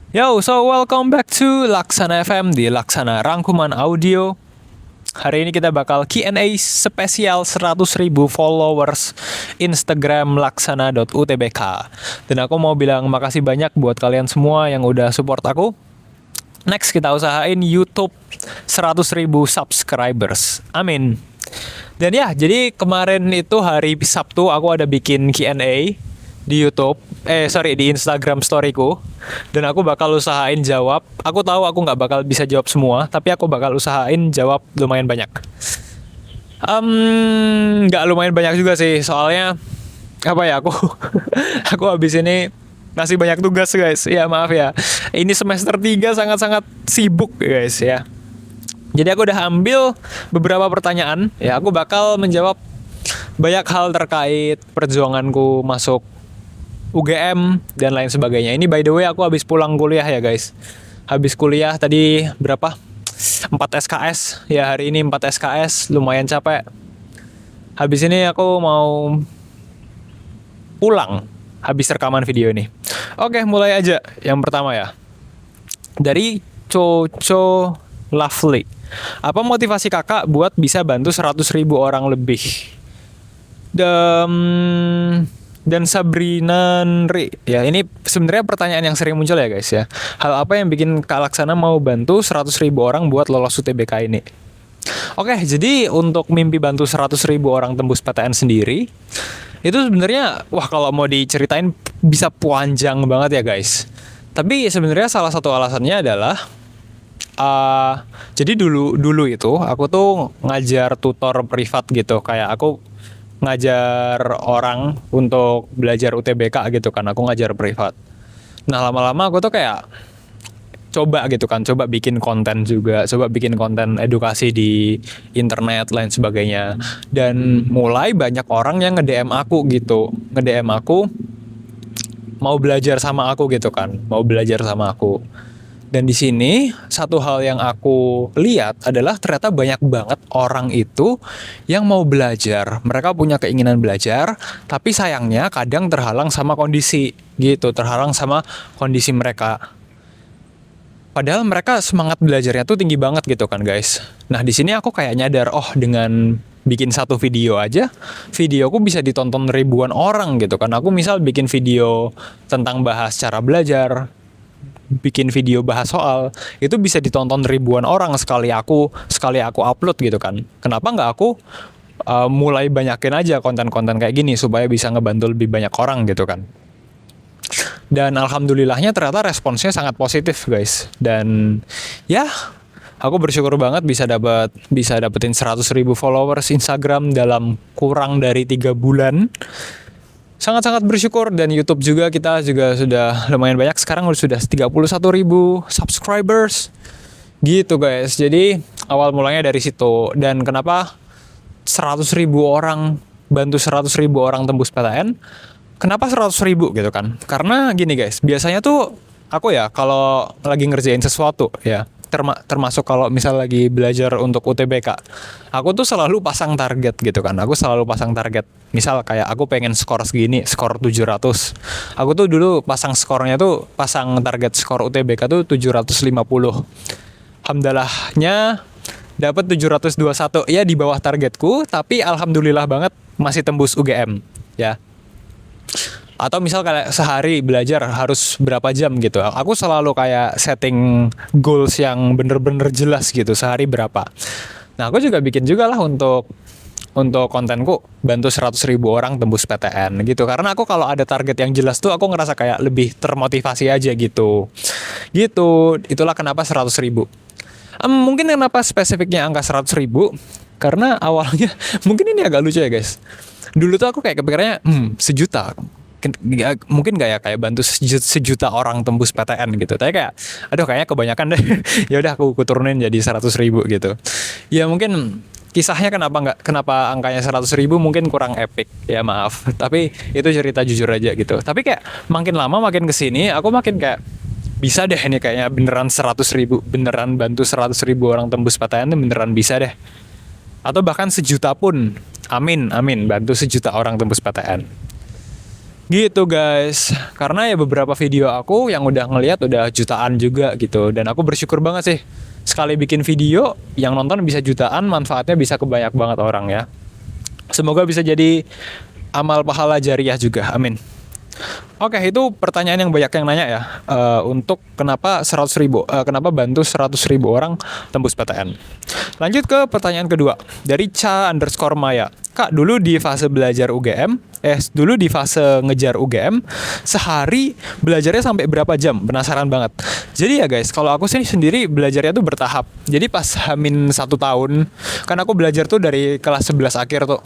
Yo, so welcome back to Laksana FM di Laksana Rangkuman Audio. Hari ini kita bakal Q&A spesial 100.000 followers Instagram laksana.utbk. Dan aku mau bilang makasih banyak buat kalian semua yang udah support aku. Next kita usahain YouTube 100.000 subscribers. Amin. Dan ya, jadi kemarin itu hari Sabtu aku ada bikin Q&A di YouTube, di Instagram storyku, dan aku bakal usahain jawab. Aku tahu aku nggak bakal bisa jawab semua, tapi aku bakal usahain jawab lumayan banyak. Nggak lumayan banyak juga sih, soalnya apa ya aku aku habis ini masih banyak tugas guys. Ya maaf ya, ini semester 3 sangat-sangat sibuk guys ya. Jadi aku udah ambil beberapa pertanyaan, ya aku bakal menjawab banyak hal terkait perjuanganku masuk UGM dan lain sebagainya. Ini by the way aku habis pulang kuliah ya guys. Habis kuliah tadi berapa? 4 SKS. Ya hari ini 4 SKS, lumayan capek. Habis ini aku mau pulang habis rekaman video ini. Oke, mulai aja. Yang pertama ya. Dari Coco Lovely. Apa motivasi kakak buat bisa bantu 100.000 orang lebih? Dan Sabrina Nri. Ya, ini sebenarnya pertanyaan yang sering muncul ya guys ya. Hal apa yang bikin Kak Laksana mau bantu 100.000 orang buat lolos UTBK ini? Oke, jadi untuk mimpi bantu 100.000 orang tembus PTN sendiri, itu sebenarnya, wah kalau mau diceritain bisa panjang banget ya guys. Tapi sebenarnya salah satu alasannya adalah, jadi dulu itu aku tuh ngajar tutor privat gitu, kayak aku ngajar orang untuk belajar UTBK gitu kan, aku ngajar privat. Nah lama-lama aku tuh kayak coba gitu kan, coba bikin konten juga, coba bikin konten edukasi di internet lain sebagainya. Dan mulai banyak orang yang nge-DM aku gitu, nge-DM aku mau belajar sama aku gitu kan, mau belajar sama aku. Dan di sini satu hal yang aku lihat adalah ternyata banyak banget orang itu yang mau belajar. Mereka punya keinginan belajar, tapi sayangnya kadang terhalang sama kondisi gitu, terhalang sama kondisi mereka. Padahal mereka semangat belajarnya tuh tinggi banget gitu kan guys. Nah di sini aku kayak nyadar, oh dengan bikin satu video aja, videoku bisa ditonton ribuan orang gitu kan. Aku misal bikin video tentang bahas cara belajar, bikin video bahas soal, itu bisa ditonton ribuan orang sekali aku upload gitu kan. Kenapa nggak aku mulai banyakin aja konten-konten kayak gini supaya bisa ngebantu lebih banyak orang gitu kan. Dan alhamdulillahnya ternyata responsnya sangat positif guys. Dan ya aku bersyukur banget bisa dapetin 100.000 followers Instagram dalam kurang dari 3 bulan. Sangat-sangat bersyukur. Dan YouTube juga kita juga sudah lumayan banyak, sekarang sudah 31.000 subscribers gitu guys. Jadi awal mulanya dari situ. Dan kenapa 100.000 orang, bantu 100.000 orang tembus PTN? Kenapa 100.000 gitu kan? Karena gini guys, biasanya tuh aku ya kalau lagi ngerjain sesuatu ya, termasuk kalau misal lagi belajar untuk UTBK, aku tuh selalu pasang target gitu kan. Aku selalu pasang target. Misal kayak aku pengen skor segini, skor 700. Aku tuh dulu pasang skornya tuh, pasang target skor UTBK tuh 750. Alhamdulillahnya dapat 721. Ya di bawah targetku, tapi alhamdulillah banget masih tembus UGM ya. Atau misal kayak sehari belajar harus berapa jam gitu. Aku selalu kayak setting goals yang bener-bener jelas gitu, sehari berapa. Nah aku juga bikin juga lah untuk kontenku, bantu 100.000 orang tembus PTN gitu. Karena aku kalau ada target yang jelas tuh aku ngerasa kayak lebih termotivasi aja gitu. Gitu, itulah kenapa 100.000. Mungkin kenapa spesifiknya angka 100.000, karena awalnya mungkin ini agak lucu ya guys. Dulu tuh aku kayak kepikirannya sejuta, mungkin gak ya kayak bantu sejuta orang tembus PTN gitu. Tapi kayak aduh kayaknya kebanyakan deh. Ya udah aku turunin jadi 100.000 gitu. Ya mungkin kisahnya kenapa angkanya 100.000 mungkin kurang epic ya, maaf. Tapi itu cerita jujur aja gitu. Tapi kayak makin lama makin kesini aku makin kayak bisa deh ini kayaknya beneran 100.000, beneran bantu 100.000 orang tembus PTN itu beneran bisa deh. Atau bahkan sejuta pun, amin bantu sejuta orang tembus PTN. Gitu guys. Karena ya beberapa video aku yang udah ngeliat udah jutaan juga gitu. Dan aku bersyukur banget sih. Sekali bikin video yang nonton bisa jutaan, manfaatnya bisa ke banyak banget orang ya. Semoga bisa jadi amal pahala jariah juga. Amin. Oke, itu pertanyaan yang banyak yang nanya ya. Untuk kenapa 100.000, kenapa bantu 100.000 orang tembus PTN. Lanjut ke pertanyaan kedua dari Ca_Maya. Kak, dulu di fase belajar UGM, dulu di fase ngejar UGM, sehari belajarnya sampai berapa jam? Penasaran banget. Jadi ya guys, kalau aku sih sendiri belajarnya tuh bertahap. Jadi pas Hamin 1 tahun, kan aku belajar tuh dari kelas 11 akhir tuh.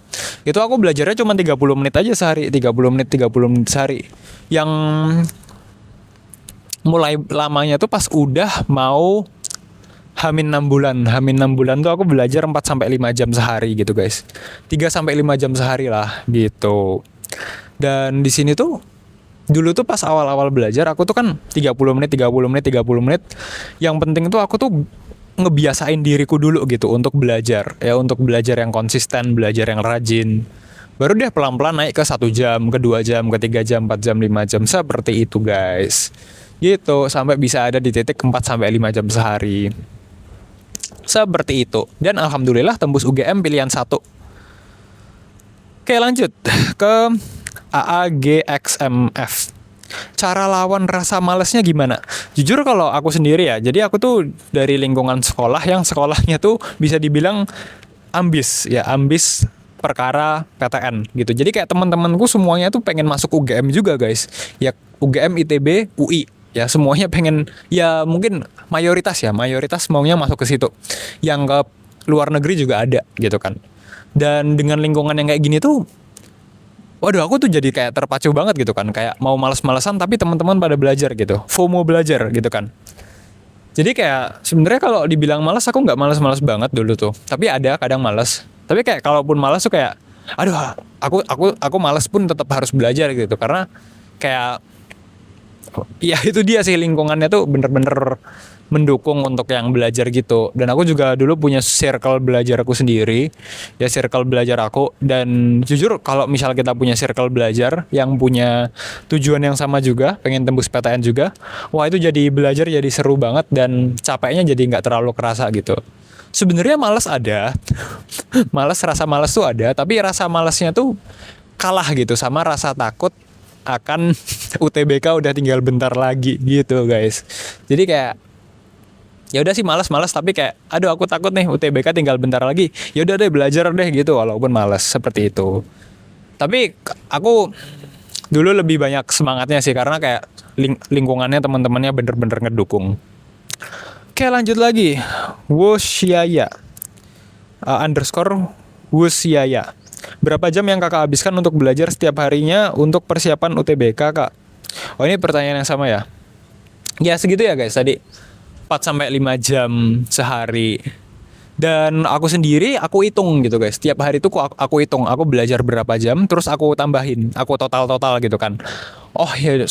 Itu aku belajarnya cuma 30 menit aja sehari, 30 menit sehari. Yang mulai lamanya tuh pas udah mau Hamin 6 bulan. Hamin 6 bulan tuh aku belajar 4 sampai 5 jam sehari gitu, guys. 3 sampai 5 jam sehari lah gitu. Dan di sini tuh dulu tuh pas awal-awal belajar aku tuh kan 30 menit, 30 menit, 30 menit. Yang penting tuh aku tuh ngebiasain diriku dulu gitu untuk belajar. Ya untuk belajar yang konsisten, belajar yang rajin. Baru deh pelan-pelan naik ke 1 jam, ke 2 jam, ke 3 jam, 4 jam, 5 jam. Seperti itu, guys. Gitu, sampai bisa ada di titik 4 sampai 5 jam sehari. Seperti itu. Dan alhamdulillah tembus UGM pilihan 1. Oke, lanjut ke AAGXMF. Cara lawan rasa malesnya gimana? Jujur kalau aku sendiri ya, jadi aku tuh dari lingkungan sekolah yang sekolahnya tuh bisa dibilang ambis ya, ambis perkara PTN gitu. Jadi kayak teman-temanku semuanya tuh pengen masuk UGM juga guys. Ya UGM, ITB, UI. Ya semuanya pengen, ya mungkin mayoritas maunya masuk ke situ. Yang ke luar negeri juga ada gitu kan. Dan dengan lingkungan yang kayak gini tuh, waduh aku tuh jadi kayak terpacu banget gitu kan. Kayak mau males-malesan tapi teman-teman pada belajar gitu. FOMO belajar gitu kan. Jadi kayak sebenarnya kalau dibilang malas, aku nggak malas-malas banget dulu tuh. Tapi ada kadang malas. Tapi kayak kalaupun malas tuh kayak, aduh aku malas pun tetap harus belajar gitu. Karena kayak ya itu dia sih, lingkungannya tuh bener-bener mendukung untuk yang belajar gitu. Dan aku juga dulu punya circle belajar aku sendiri. Ya circle belajar aku. Dan jujur kalau misal kita punya circle belajar yang punya tujuan yang sama juga, pengen tembus PTN juga, wah itu jadi belajar jadi seru banget dan capeknya jadi nggak terlalu kerasa gitu. Sebenarnya malas ada. Rasa malas tuh ada, tapi rasa malasnya tuh kalah gitu sama rasa takut akan UTBK udah tinggal bentar lagi gitu guys. Jadi kayak ya udah sih malas tapi kayak aduh aku takut nih UTBK tinggal bentar lagi. Ya udah deh belajar deh gitu walaupun malas seperti itu. Tapi aku dulu lebih banyak semangatnya sih karena kayak lingkungannya teman-temannya bener-bener ngedukung. Oke lanjut lagi. Woshiaya underscore Woshiaya. Berapa jam yang kakak habiskan untuk belajar setiap harinya untuk persiapan UTBK kak? Oh ini pertanyaan yang sama ya? Ya segitu ya guys tadi. 4 sampai 5 jam sehari. Dan aku sendiri aku hitung gitu guys. Setiap hari itu aku hitung aku belajar berapa jam, terus aku tambahin, aku total gitu kan. Oh ya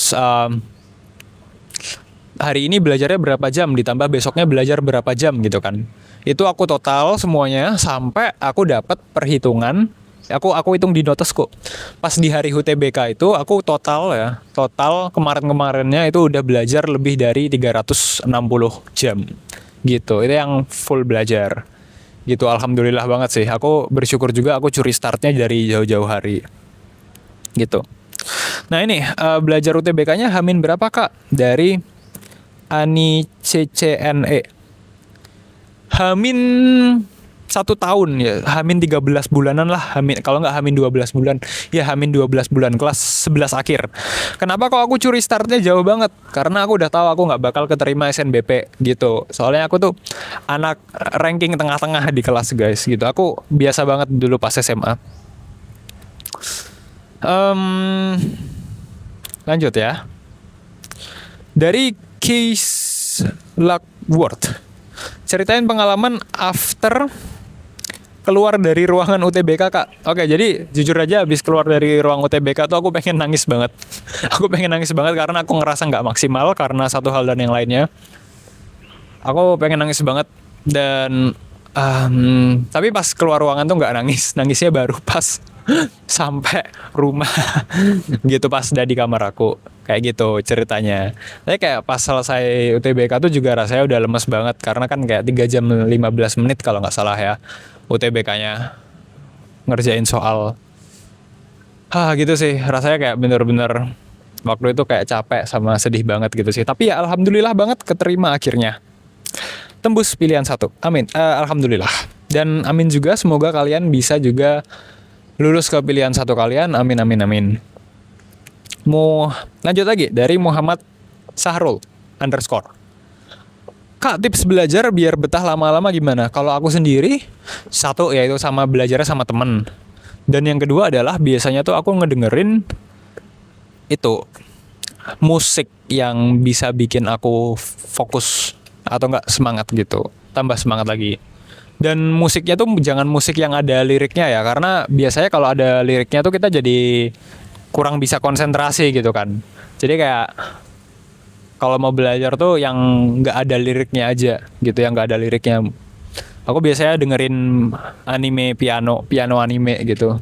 hari ini belajarnya berapa jam, ditambah besoknya belajar berapa jam gitu kan. Itu aku total semuanya sampai aku dapat perhitungan. Aku hitung di notes kok. Pas di hari UTBK itu aku total kemarin-kemarinnya itu udah belajar lebih dari 360 jam. Gitu. Itu yang full belajar. Gitu alhamdulillah banget sih. Aku bersyukur juga aku curi startnya dari jauh-jauh hari. Gitu. Nah ini belajar UTBK-nya Hamin berapa kak? Dari Ani CCNE. Hamin 1 tahun ya, Hamin 13 bulanan lah, kalau nggak Hamin 12 bulan, ya Hamin 12 bulan kelas 11 akhir. Kenapa kok aku curi startnya jauh banget? Karena aku udah tahu aku nggak bakal keterima SNBP gitu. Soalnya aku tuh anak ranking tengah-tengah di kelas guys gitu. Aku biasa banget dulu pas SMA. Lanjut ya. Dari Case Luckworth. Ceritain pengalaman after keluar dari ruangan UTBK kak. Oke jadi jujur aja abis keluar dari ruang UTBK tuh aku pengen nangis banget. Aku pengen nangis banget karena aku ngerasa gak maksimal karena satu hal dan yang lainnya. Aku pengen nangis banget. Dan tapi pas keluar ruangan tuh gak nangis. Nangisnya baru pas sampai rumah gitu pas udah di kamar aku. Kayak gitu ceritanya. Tapi kayak pas selesai UTBK tuh juga rasanya udah lemes banget karena kan kayak 3 jam 15 menit kalau nggak salah ya UTBK-nya ngerjain soal. Gitu sih. Rasanya kayak bener-bener waktu itu kayak capek sama sedih banget gitu sih. Tapi ya alhamdulillah banget keterima akhirnya. Tembus pilihan satu. Amin. Alhamdulillah. Dan amin juga semoga kalian bisa juga lulus ke pilihan satu kalian. Amin amin amin. Mau lanjut lagi dari Muhammad Sahrul _ Kak, tips belajar biar betah lama-lama gimana? Kalau aku sendiri, satu yaitu sama belajarnya sama temen. Dan yang kedua adalah biasanya tuh aku ngedengerin itu musik yang bisa bikin aku fokus atau enggak semangat gitu. Tambah semangat lagi. Dan musiknya tuh jangan musik yang ada liriknya ya, karena biasanya kalau ada liriknya tuh kita jadi kurang bisa konsentrasi gitu kan. Jadi kayak kalau mau belajar tuh yang nggak ada liriknya aja gitu, yang nggak ada liriknya. Aku biasanya dengerin anime piano anime gitu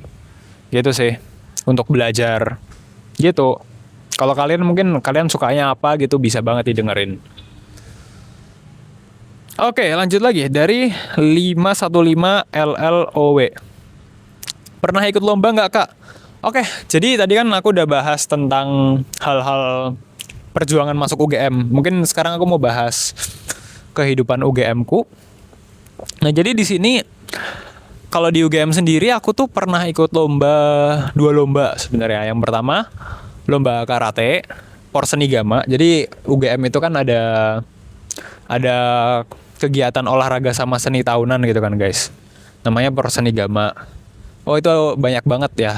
sih untuk belajar gitu. Kalau kalian mungkin kalian sukanya apa gitu bisa banget didengerin. Oke, lanjut lagi dari 515 LLOW. Pernah ikut lomba nggak, Kak? Oke, jadi tadi kan aku udah bahas tentang hal-hal perjuangan masuk UGM. Mungkin sekarang aku mau bahas kehidupan UGM-ku. Nah, jadi di sini kalau di UGM sendiri aku tuh pernah ikut dua lomba sebenarnya. Yang pertama lomba karate, Porsenigama. Jadi UGM itu kan ada kegiatan olahraga sama seni tahunan gitu kan, guys. Namanya Porsenigama. Oh, itu banyak banget ya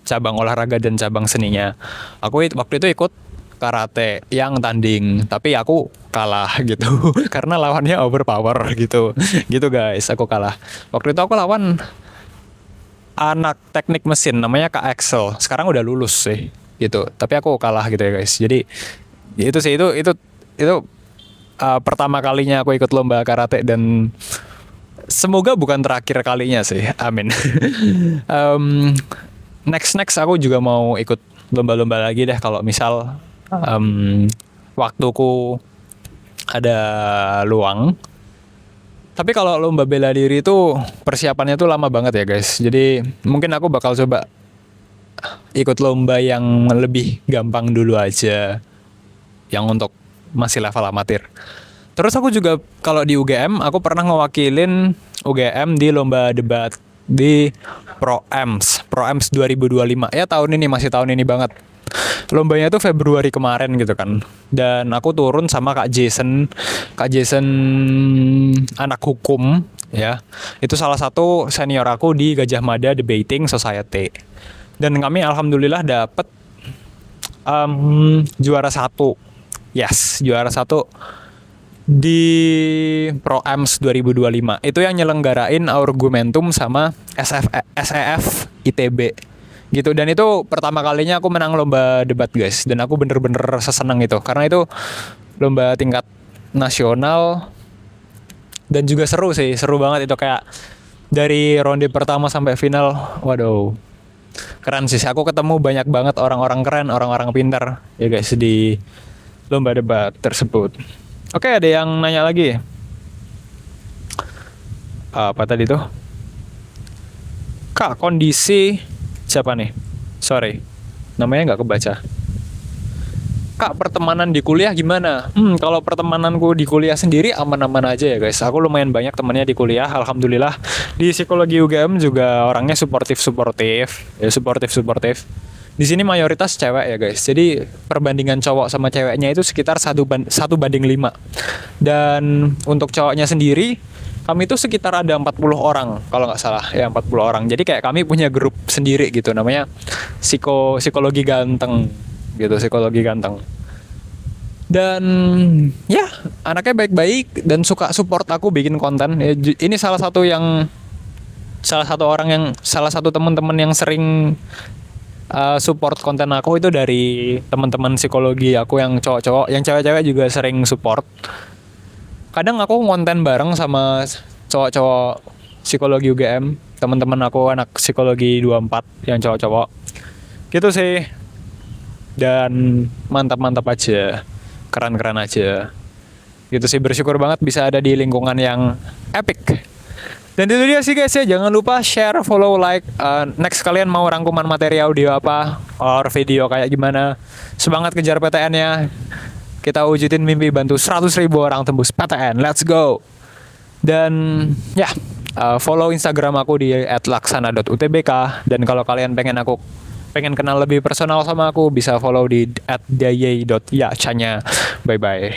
cabang olahraga dan cabang seninya. Aku waktu itu ikut karate yang tanding, tapi aku kalah gitu karena lawannya overpower gitu guys. Aku kalah waktu itu. Aku lawan anak teknik mesin namanya Kak Axel, sekarang udah lulus sih gitu, tapi aku kalah gitu ya guys. Jadi itu sih itu pertama kalinya aku ikut lomba karate dan semoga bukan terakhir kalinya sih, amin. Next aku juga mau ikut lomba-lomba lagi deh kalau misal waktuku ada luang. Tapi kalau lomba bela diri itu persiapannya tuh lama banget ya guys. Jadi mungkin aku bakal coba ikut lomba yang lebih gampang dulu aja, yang untuk masih level amatir. Terus aku juga kalau di UGM aku pernah ngewakilin UGM di lomba debat di Pro-Ems 2025. Ya masih tahun ini banget. Lombanya tuh Februari kemarin gitu kan. Dan aku turun sama Kak Jason anak hukum ya. Itu salah satu senior aku di Gajah Mada Debating Society. Dan kami alhamdulillah dapet juara 1. Yes, juara 1 di Pro-Ems 2025. Itu yang nyelenggarain Argumentum sama SEF ITB gitu. Dan itu pertama kalinya aku menang lomba debat guys, dan aku bener-bener seseneng itu karena itu lomba tingkat nasional dan juga seru banget itu, kayak dari ronde pertama sampai final. Waduh, keren sih. Aku ketemu banyak banget orang-orang keren, orang-orang pintar ya guys di lomba debat tersebut. Oke, ada yang nanya lagi. Apa tadi tuh? Kak, kondisi siapa nih? Sorry, namanya nggak kebaca. Kak, pertemanan di kuliah gimana? Kalau pertemananku di kuliah sendiri aman-aman aja ya guys. Aku lumayan banyak temannya di kuliah, alhamdulillah. Di psikologi UGM juga orangnya suportif. Di sini mayoritas cewek ya guys. Jadi perbandingan cowok sama ceweknya itu sekitar 1 banding 5. Dan untuk cowoknya sendiri, kami itu sekitar ada 40 orang kalau nggak salah. Ya 40 orang. Jadi kayak kami punya grup sendiri gitu, namanya psikologi ganteng gitu, psikologi ganteng. Dan ya anaknya baik-baik dan suka support aku bikin konten. Ini salah satu teman-teman yang sering support konten aku itu dari teman-teman psikologi aku yang cowok-cowok. Yang cewek-cewek juga sering support. Kadang aku konten bareng sama cowok-cowok psikologi UGM. teman-teman aku anak psikologi 24 yang cowok-cowok. Gitu sih. Dan mantap-mantap aja. Keren-keren aja. Gitu sih, bersyukur banget bisa ada di lingkungan yang epic. Dan itu dia sih guys ya, jangan lupa share, follow, like. Next kalian mau rangkuman materi audio apa, or video kayak gimana, semangat kejar PTN-nya. Kita wujudin mimpi bantu 100.000 orang tembus PTN, let's go. Dan ya, follow Instagram aku di @laksana.utbk. Dan kalau kalian pengen kenal lebih personal sama aku, bisa follow di @daye.yachanya. Bye bye.